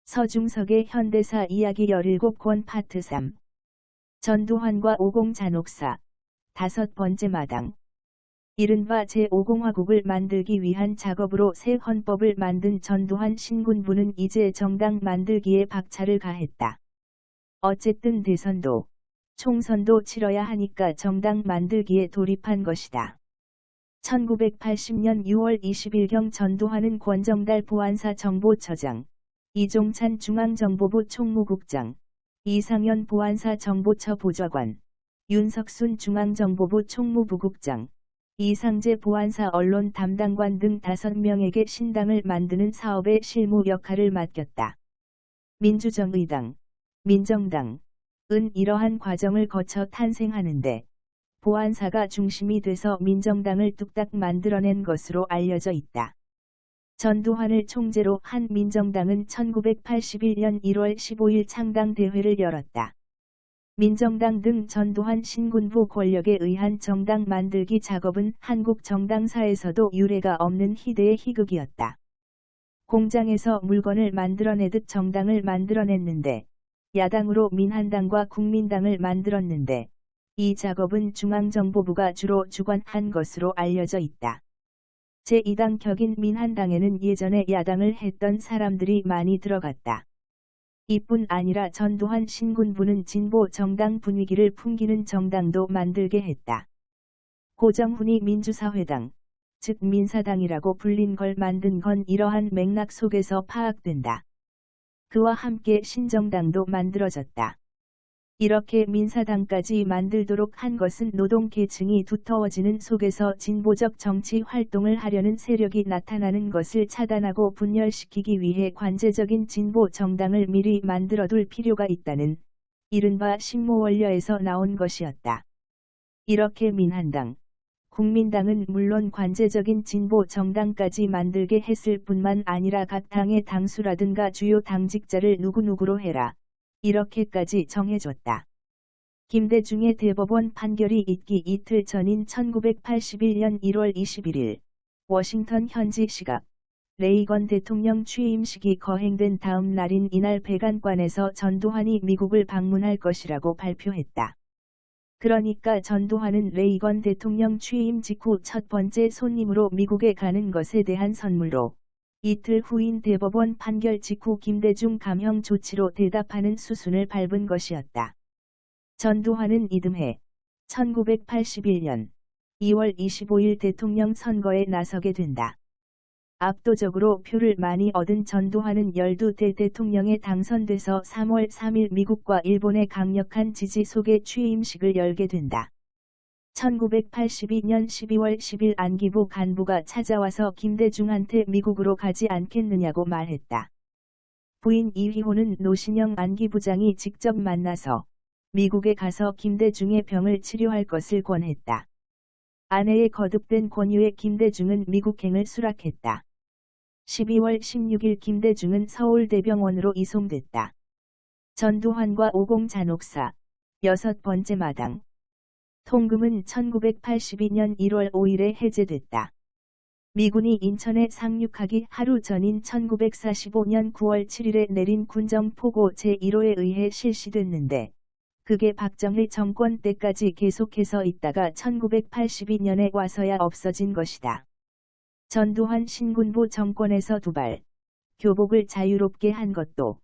서중석의 현대사 이야기 17권 파트 3. 전두환과 오공잔혹사. 5번째 마당. 이른바 제5공화국을 만들기 위한 작업으로 새 헌법을 만든 전두환 신군부는 이제 정당 만들기에 박차를 가했다. 어쨌든 대선도, 총선도 치러야 하니까 정당 만들기에 돌입한 것이다. 1980년 6월 20일경 전두환은 권정달 보안사 정보처장, 이종찬 중앙정보부 총무국장, 이상현 보안사 정보처 보좌관, 윤석순 중앙정보부 총무부국장, 이상재 보안사 언론 담당관 등 5명에게 신당을 만드는 사업의 실무 역할을 맡겼다. 민주정의당, 민정당은 이러한 과정을 거쳐 탄생하는데 보안사가 중심이 돼서 민정당을 뚝딱 만들어낸 것으로 알려져 있다. 전두환을 총재로 한 민정당은 1981년 1월 15일 창당대회를 열었다. 민정당 등 전두환 신군부 권력에 의한 정당 만들기 작업은 한국 정당사에서도 유례가 없는 희대의 희극이었다. 공장에서 물건을 만들어내듯 정당을 만들어냈는데, 야당으로 민한당과 국민당을 만들었는데, 이 작업은 중앙정보부가 주로 주관한 것으로 알려져 있다. 제2당 격인 민한당에는 예전에 야당을 했던 사람들이 많이 들어갔다. 이뿐 아니라 전두환 신군부는 진보 정당 분위기를 풍기는 정당도 만들게 했다. 고정훈이 민주사회당, 즉 민사당이라고 불린 걸 만든 건 이러한 맥락 속에서 파악된다. 그와 함께 신정당도 만들어졌다. 이렇게 민사당까지 만들도록 한 것은 노동계층이 두터워지는 속에서 진보적 정치 활동을 하려는 세력이 나타나는 것을 차단하고 분열시키기 위해 관제적인 진보 정당을 미리 만들어둘 필요가 있다는 이른바 신모원려에서 나온 것이었다. 이렇게 민한당, 국민당은 물론 관제적인 진보 정당까지 만들게 했을 뿐만 아니라 각 당의 당수라든가 주요 당직자를 누구누구로 해라. 이렇게까지 정해줬다. 김대중의 대법원 판결이 있기 이틀 전인 1981년 1월 21일 워싱턴 현지 시각 레이건 대통령 취임식이 거행된 다음 날인 이날 백안관에서 전두환이 미국을 방문할 것이라고 발표했다. 그러니까 전두환은 레이건 대통령 취임 직후 첫 번째 손님으로 미국에 가는 것에 대한 선물로 이틀 후인 대법원 판결 직후 김대중 감형 조치로 대답하는 수순을 밟은 것이었다. 전두환은 이듬해 1981년 2월 25일 대통령 선거에 나서게 된다. 압도적으로 표를 많이 얻은 전두환은 12대 대통령에 당선돼서 3월 3일 미국과 일본의 강력한 지지 속에 취임식을 열게 된다. 1982년 12월 10일 안기부 간부가 찾아와서 김대중한테 미국으로 가지 않겠느냐고 말했다. 부인 이휘호는 노신영 안기부장이 직접 만나서 미국에 가서 김대중의 병을 치료할 것을 권했다. 아내의 거듭된 권유에 김대중은 미국행을 수락했다. 12월 16일 김대중은 서울대병원으로 이송됐다. 전두환과 오공잔혹사 6번째 마당. 통금은 1982년 1월 5일에 해제됐다. 미군이 인천에 상륙하기 하루 전인 1945년 9월 7일에 내린 군정포고 제1호에 의해 실시됐는데 그게 박정희 정권 때까지 계속해서 있다가 1982년에 와서야 없어진 것이다. 전두환 신군부 정권에서 두발, 교복을 자유롭게 한 것도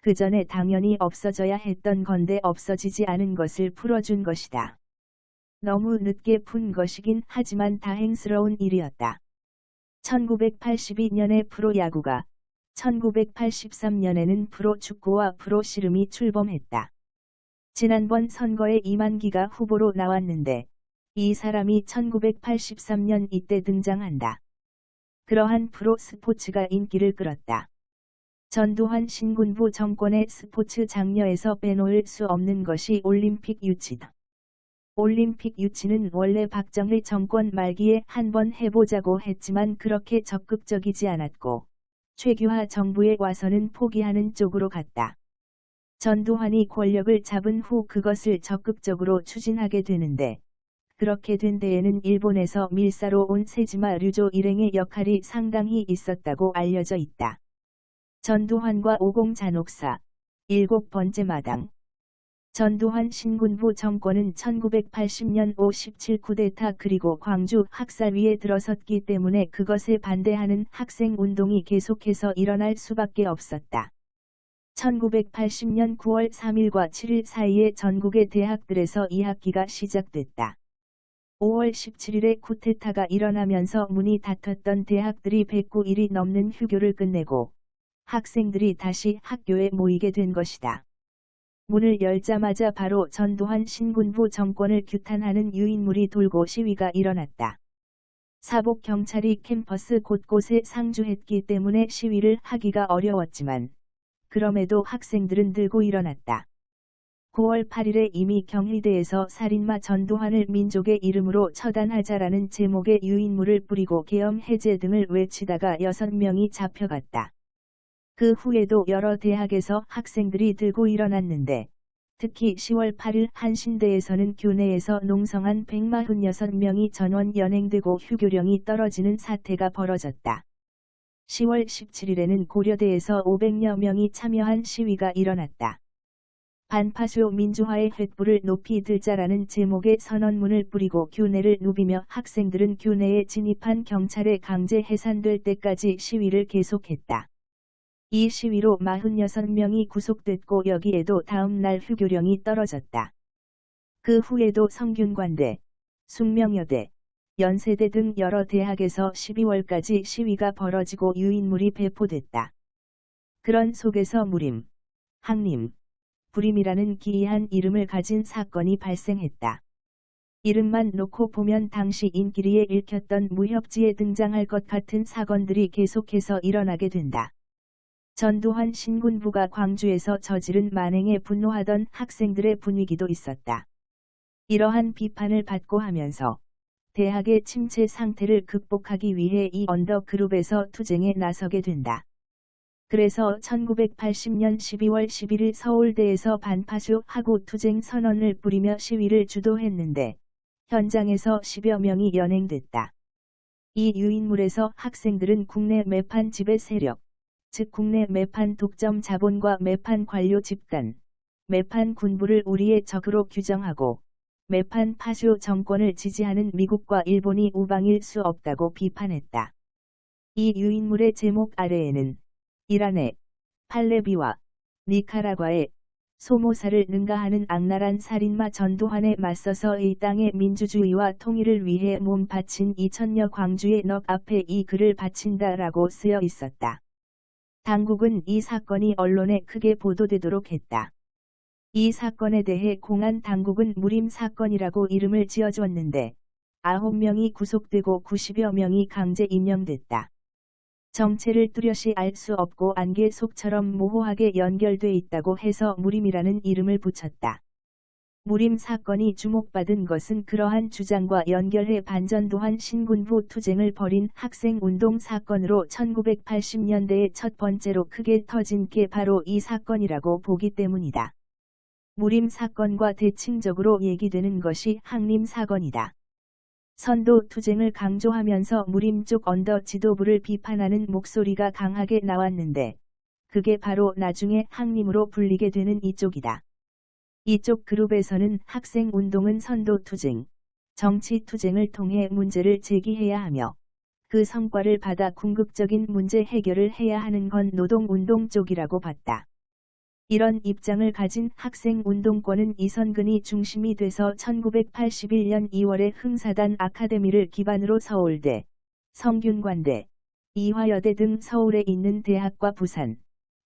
그 전에 당연히 없어져야 했던 건데 없어지지 않은 것을 풀어준 것이다. 너무 늦게 푼 것이긴 하지만 다행스러운 일이었다. 1982년에 프로야구가, 1983년에는 프로축구와 프로씨름이 출범했다. 지난번 선거에 이만기가 후보로 나왔는데 이 사람이 1983년 이때 등장한다. 그러한 프로스포츠가 인기를 끌었다. 전두환 신군부 정권의 스포츠 장려에서 빼놓을 수 없는 것이 올림픽 유치다. 올림픽 유치는 원래 박정희 정권 말기에 한번 해보자고 했지만 그렇게 적극적이지 않았고 최규하 정부에 와서는 포기하는 쪽으로 갔다. 전두환이 권력을 잡은 후 그것을 적극적으로 추진하게 되는데 그렇게 된 데에는 일본에서 밀사로 온 세지마 류조 일행의 역할이 상당히 있었다고 알려져 있다. 전두환과 오공 잔혹사. 7번째 마당. 전두환 신군부 정권은 1980년 57 쿠데타 그리고 광주 학살위에 들어섰기 때문에 그것에 반대하는 학생운동이 계속해서 일어날 수밖에 없었다. 1980년 9월 3일과 7일 사이에 전국의 대학들에서 2학기가 시작됐다. 5월 17일에 쿠데타가 일어나면서 문이 닫혔던 대학들이 109일이 넘는 휴교를 끝내고 학생들이 다시 학교에 모이게 된 것이다. 문을 열자마자 바로 전두환 신군부 정권을 규탄하는 유인물이 돌고 시위가 일어났다. 사복 경찰이 캠퍼스 곳곳에 상주했기 때문에 시위를 하기가 어려웠지만 그럼에도 학생들은 들고 일어났다. 9월 8일에 이미 경희대에서 살인마 전두환을 민족의 이름으로 처단하자라는 제목의 유인물을 뿌리고 계엄 해제 등을 외치다가 6명이 잡혀갔다. 그 후에도 여러 대학에서 학생들이 들고 일어났는데 특히 10월 8일 한신대에서는 교내에서 농성한 146명이 전원 연행되고 휴교령이 떨어지는 사태가 벌어졌다. 10월 17일에는 고려대에서 500여 명이 참여한 시위가 일어났다. 반파쇼 민주화의 횃불을 높이 들자라는 제목의 선언문을 뿌리고 교내를 누비며 학생들은 교내에 진입한 경찰에 강제 해산될 때까지 시위를 계속했다. 이 시위로 46명이 구속됐고 여기에도 다음 날 휴교령이 떨어졌다. 그 후에도 성균관대, 숙명여대, 연세대 등 여러 대학에서 12월까지 시위가 벌어지고 유인물이 배포됐다. 그런 속에서 무림, 항림, 불임이라는 기이한 이름을 가진 사건이 발생했다. 이름만 놓고 보면 당시 인기리에 읽혔던 무협지에 등장할 것 같은 사건들이 계속해서 일어나게 된다. 전두환 신군부가 광주에서 저지른 만행에 분노하던 학생들의 분위기도 있었다. 이러한 비판을 받고 하면서 대학의 침체 상태를 극복하기 위해 이 언더그룹에서 투쟁에 나서게 된다. 그래서 1980년 12월 11일 서울대에서 반파쇼 하고 투쟁 선언을 뿌리며 시위를 주도했는데 현장에서 10여 명이 연행됐다. 이 유인물에서 학생들은 국내 매판 지배 세력, 즉 국내 매판 독점 자본과 매판 관료 집단, 매판 군부를 우리의 적으로 규정하고 매판 파쇼 정권을 지지하는 미국과 일본이 우방일 수 없다고 비판했다. 이 유인물의 제목 아래에는 이란의 팔레비와 니카라과의 소모사를 능가하는 악랄한 살인마 전두환에 맞서서 이 땅의 민주주의와 통일을 위해 몸 바친 2000여 광주의 넋 앞에 이 글을 바친다라고 쓰여 있었다. 당국은 이 사건이 언론에 크게 보도되도록 했다. 이 사건에 대해 공안 당국은 무림 사건이라고 이름을 지어주었는데 9명이 구속되고 90여 명이 강제 임명됐다. 정체를 뚜렷이 알 수 없고 안개 속처럼 모호하게 연결돼 있다고 해서 무림이라는 이름을 붙였다. 무림 사건이 주목받은 것은 그러한 주장과 연결해 반전두환 신군부 투쟁을 벌인 학생운동 사건으로 1980년대에 첫 번째로 크게 터진 게 바로 이 사건이라고 보기 때문이다. 무림 사건과 대칭적으로 얘기되는 것이 항림 사건이다. 선도 투쟁을 강조하면서 무림 쪽 언더 지도부를 비판하는 목소리가 강하게 나왔는데 그게 바로 나중에 항림으로 불리게 되는 이쪽이다. 이쪽 그룹에서는 학생운동은 선도투쟁, 정치투쟁을 통해 문제를 제기해야 하며 그 성과를 받아 궁극적인 문제 해결을 해야 하는 건 노동운동 쪽이라고 봤다. 이런 입장을 가진 학생운동권은 이선근이 중심이 돼서 1981년 2월에 흥사단 아카데미를 기반으로 서울대, 성균관대, 이화여대 등 서울에 있는 대학과 부산,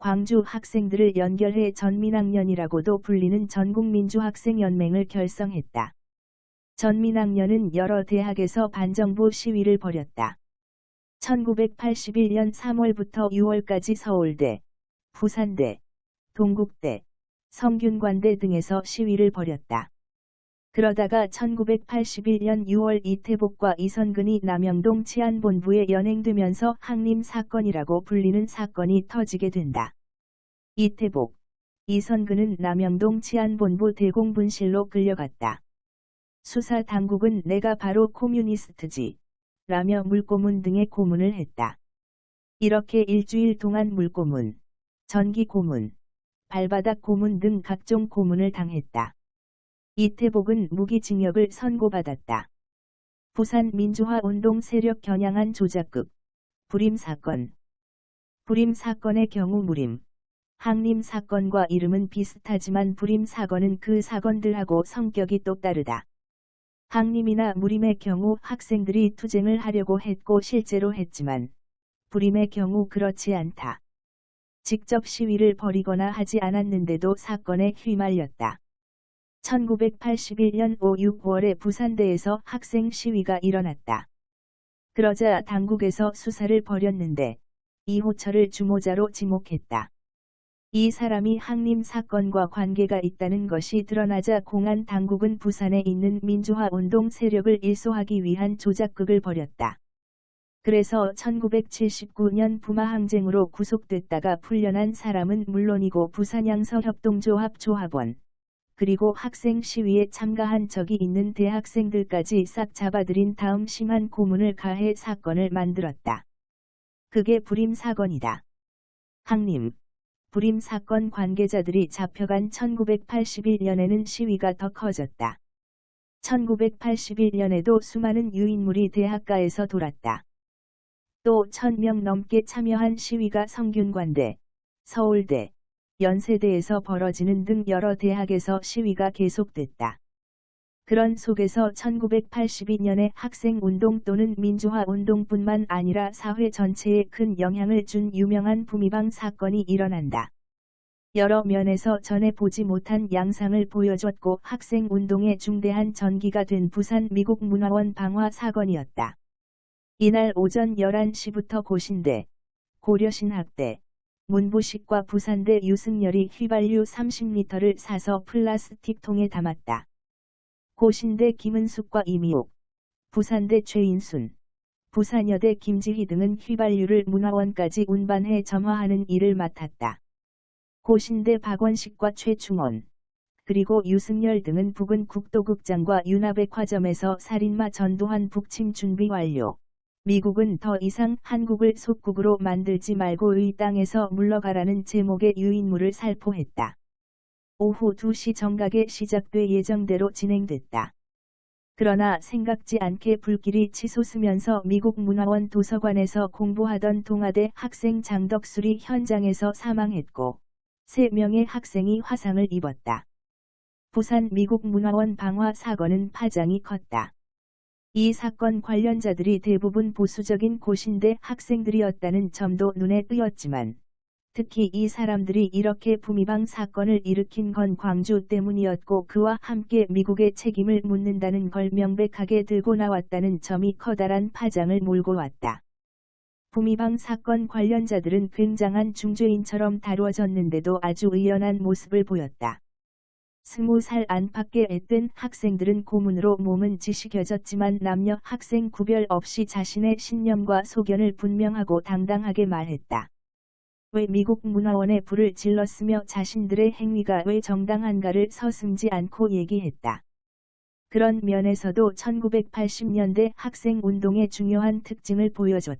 광주 학생들을 연결해 전민학년이라고도 불리는 전국민주학생연맹을 결성했다. 전민학년은 여러 대학에서 반정부 시위를 벌였다. 1981년 3월부터 6월까지 서울대, 부산대, 동국대, 성균관대 등에서 시위를 벌였다. 그러다가 1981년 6월 이태복과 이선근이 남영동 치안본부에 연행되면서 항림 사건이라고 불리는 사건이 터지게 된다. 이태복, 이선근은 남영동 치안본부 대공분실로 끌려갔다. 수사 당국은 내가 바로 코뮤니스트지 라며 물고문 등의 고문을 했다. 이렇게 일주일 동안 물고문, 전기 고문, 발바닥 고문 등 각종 고문을 당했다. 이태복은 무기징역을 선고받았다. 부산 민주화 운동 세력 겨냥한 조작극, 불임 사건. 불임 사건의 경우 무림, 항림 사건과 이름은 비슷하지만 불임 사건은 그 사건들하고 성격이 또 다르다. 항림이나 무림의 경우 학생들이 투쟁을 하려고 했고 실제로 했지만, 불임의 경우 그렇지 않다. 직접 시위를 벌이거나 하지 않았는데도 사건에 휘말렸다. 1981년 5-6월에 부산대에서 학생 시위가 일어났다. 그러자 당국에서 수사를 벌였는데 이호철을 주모자로 지목했다. 이 사람이 항림 사건과 관계가 있다는 것이 드러나자 공안 당국은 부산에 있는 민주화 운동 세력을 일소하기 위한 조작극을 벌였다. 그래서 1979년 부마항쟁으로 구속됐다가 풀려난 사람은 물론이고 부산양서협동조합 조합원, 그리고 학생 시위에 참가한 적이 있는 대학생들까지 싹 잡아들인 다음 심한 고문을 가해 사건을 만들었다. 그게 불임 사건이다. 항림, 불임 사건 관계자들이 잡혀간 1981년에는 시위가 더 커졌다. 1981년에도 수많은 유인물이 대학가에서 돌았다. 또 1000명 넘게 참여한 시위가 성균관대, 서울대, 연세대에서 벌어지는 등 여러 대학에서 시위가 계속됐다. 그런 속에서 1982년에 학생운동 또는 민주화운동뿐만 아니라 사회 전체에 큰 영향을 준 유명한 부미방 사건이 일어난다. 여러 면에서 전에 보지 못한 양상을 보여줬고 학생운동의 중대한 전기가 된 부산 미국문화원 방화 사건이었다. 이날 오전 11시부터 고신대, 고려신학대, 문부식과 부산대 유승열이 휘발유 30리터를 사서 플라스틱 통에 담았다. 고신대 김은숙과 이미옥, 부산대 최인순, 부산여대 김지희 등은 휘발유를 문화원까지 운반해 점화하는 일을 맡았다. 고신대 박원식과 최충원, 그리고 유승열 등은 부근 국도극장과 윤화백화점에서 살인마 전두환 북침 준비 완료. 미국은 더 이상 한국을 속국으로 만들지 말고 의 땅에서 물러가라는 제목의 유인물을 살포했다. 오후 2시 정각에 시작돼 예정대로 진행됐다. 그러나 생각지 않게 불길이 치솟으면서 미국 문화원 도서관에서 공부하던 동아대 학생 장덕술이 현장에서 사망했고 3명의 학생이 화상을 입었다. 부산 미국 문화원 방화 사건은 파장이 컸다. 이 사건 관련자들이 대부분 보수적인 고신대 학생들이었다는 점도 눈에 띄었지만 특히 이 사람들이 이렇게 부미방 사건을 일으킨 건 광주 때문이었고 그와 함께 미국의 책임을 묻는다는 걸 명백하게 들고 나왔다는 점이 커다란 파장을 몰고 왔다. 부미방 사건 관련자들은 굉장한 중죄인처럼 다루어졌는데도 아주 의연한 모습을 보였다. 20살 안팎의 앳된 학생들은 고문으로 몸은 지식여졌지만 남녀 학생 구별 없이 자신의 신념과 소견을 분명하고 당당하게 말했다. 왜 미국 문화원에 불을 질렀으며 자신들의 행위가 왜 정당한가를 서슴지 않고 얘기했다. 그런 면에서도 1980년대 학생운동의 중요한 특징을 보여줬다.